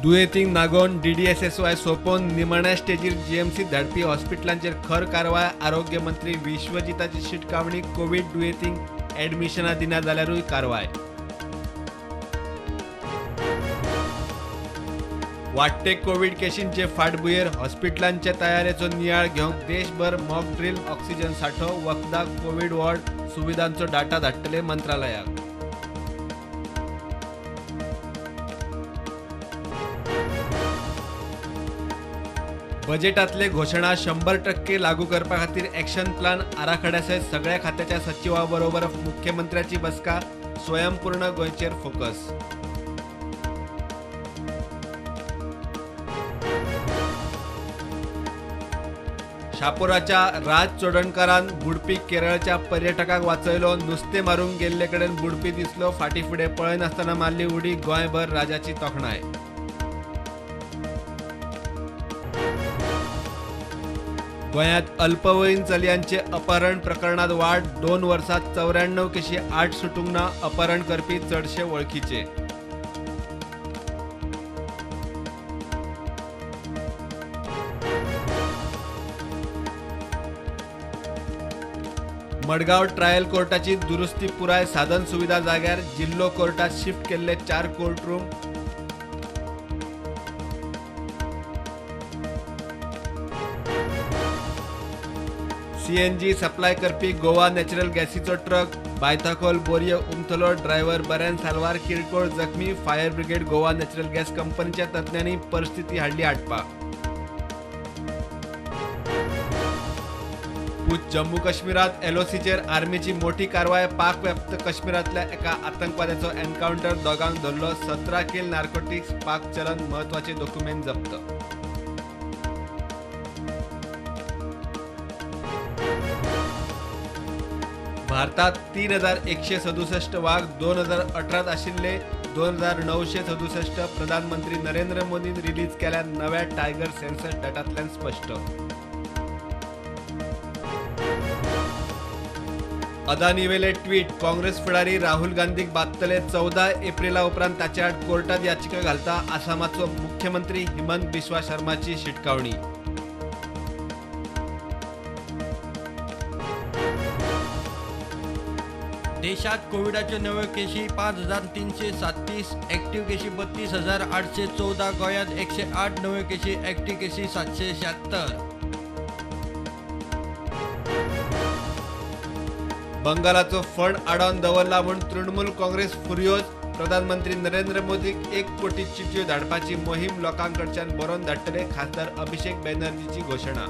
दुयेंतींक नागोवन DDSSY सोपोवन निमाण्या स्टेजीर GMC धाडपी हॉस्पिटलांचेर खर कारवाय आरोग्य मंत्री विश्वजिताची शिटकावणी कोविड दुयेंतींक ॲडमिशनां दिना जाल्यारूय कारवाय वाडटे कोविड केशींचे फाटभुंयेर हॉस्पिटलांचे तयारेचो नियाळ घेवंक देशभर मॉक ड्रिल ऑक्सिजन सांठो वखदाक कोविड वॉर्ड सुविधांचो डाटा धाडटले मंत्रालयाक बजेटांतले घोशणा 100% लागू करपा खातीर ॲक्शन प्लान आराखड्यासयत सगळ्या खात्याच्या सचिवां बरोबर मुख्यमंत्र्याची बसका स्वयंपूर्ण गोंयचेर फोकस शापोराच्या राज चोडणकरान बुडपी केरळच्या पर्यटकाक वाचयलो नुस्तें मारूंक गेल्ले कडेन बुडपी दिसलो फाटीफुडें पळयनासतना मारली उडी गोंयभर राजाची तोखणाय गोंयांत अल्पवयीन चलयांचे अपहरण प्रकरणांत वाड 2 वर्सांत 94 केशी 8 सुटूंक ना अपहरण करपी चडशे वळखीचे मडगांव ट्रायल कोर्टाची दुरुस्ती पुराय साधन सुविधा जाग्यार जिल्लो कोर्टात शिफ्ट केल्ले 4 कोर्ट रूम CNG सप्लाय करपी गोवा नॅचरल गॅसीचो ट्रक बायताकोल बोरये उमथलो ड्रायव्हर बऱ्यान साल्वार किरकोळ जखमी fire brigade Goa natural gas कंपनीच्या तज्ञांनी परिस्थिती हाडली आटपाक जम्मू काश्मीरात LOCचेर आर्मीची मोठी कारवाय पाक व्याप्त काश्मीरातल्या एका आतंकवाद्याचो एन्काउंटर दोगांक धरलो 17 किल नार्कोटिक्स पाक चलन महत्वाचे डॉक्युमेंट जप्त भारतात 3167 वाघ 2018 आशिल्ले 2967 प्रधानमंत्री नरेंद्र मोदीन रिलीज केल्या नव्या टायगर सेन्सस डाटांतल्यान स्पष्ट अदानी वेले ट्वीट काँग्रेस फुडारी राहुल गांधीक बादतले 14 एप्रिला उपरांत ताचे आड कोर्टात याचिका घालता आसामाचो मुख्यमंत्री हिमंत बिस्वा शर्माची शिटकावणी देशात कोविडाच्यो नव्यो केशी 5337 ॲक्टिव्ह केशी 32814 गोंयांत 108 नव्यो केशी ॲक्टिव्ह केशी 776 बंगालाचो फंड आडोवन दवरला म्हूण तृणमूल काँग्रेस फुर्योज प्रधानमंत्री नरेंद्र मोदीक 1 कोटी चिटयो धाडपाची मोहीम लोकांकडच्यान बरोवन धाडटले खासदार अभिषेक बॅनर्जीची घोशणा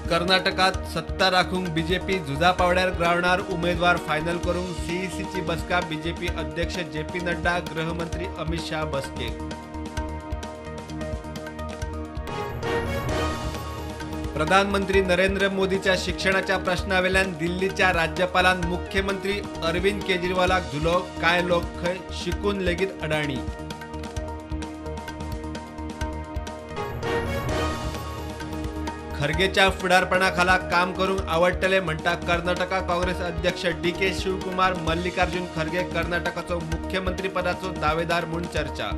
कर्नाटकात सत्ता राखूंक बीजेपी झुजा पावड्यार ग्रावंडार उमेदवार फायनल करूंक CECची बसका बीजेपी अध्यक्ष JP नड्डा गृहमंत्री अमित शाह बसकेक प्रधानमंत्री नरेंद्र मोदीच्या शिक्षणाच्या प्रश्नावेल्यान दिल्लीच्या राज्यपालान मुख्यमंत्री अरविंद केजरीवालाक धुलो काय लोक खंय शिकून लेगीत अडाणी खरगेच्या फुडारपणा खाला काम करूंक आवडटले म्हणटा कर्नाटका काँग्रेस अध्यक्ष DK शिवकुमार मल्लिकार्जुन खरगे कर्नाटकाचो मुख्यमंत्री पदाचो दावेदार म्हूण चर्चा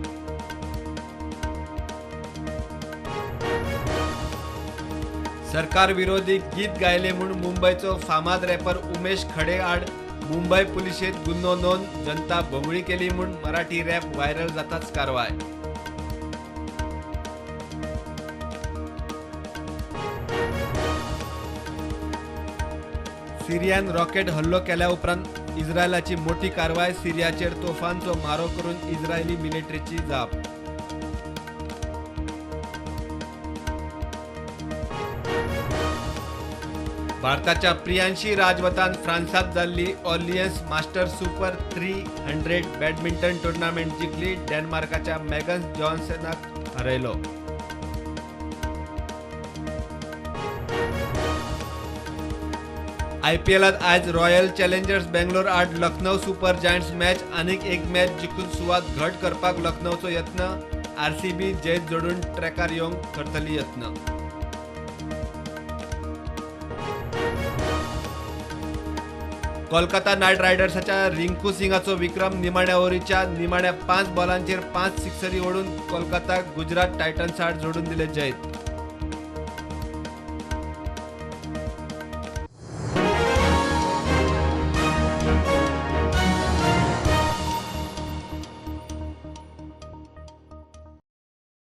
सरकार विरोधी गीत गायले म्हूण मुंबईचो फामाद रॅपर उमेश खडे आड मुंबई पुलिशेंत गुन्हो नोंद जनता भोंगळी केली म्हूण मराठी रॅप व्हायरल जाताच कारवाय सिरियान रॉकेट हल्लो केल्या उपरांत इस्रायलाची मोठी कारवाय सिरियाचेर तोफांचो मारो करून इस्रायली मिलिटरीची जाप भारताच्या प्रियांशी राजवतान फ्रान्सात जाल्ली Orleans master super 300 badminton tournament जिखली डेन्मार्काच्या मेगन जॉन्सनाक हरयलो IPLात आज रॉयल चॅलेंजर्स बेंगलोर आड लखनौ सुपर जायंट्स मॅच आनीक एक मॅच जिखून सुवात घट करपाक लखनौचो यत्न RCB जैत जोडून ट्रॅकार येवंक करतली यत्न कोलकाता नायट रायडर्साच्या रिंकू सिंगाचो विक्रम निमाण्या ओव्हरीच्या निमाण्या 5 बॉलांचेर 5 सिक्सरी ओडून कोलकाता गुजरात टायटन्स आड जोडून दिले जैत.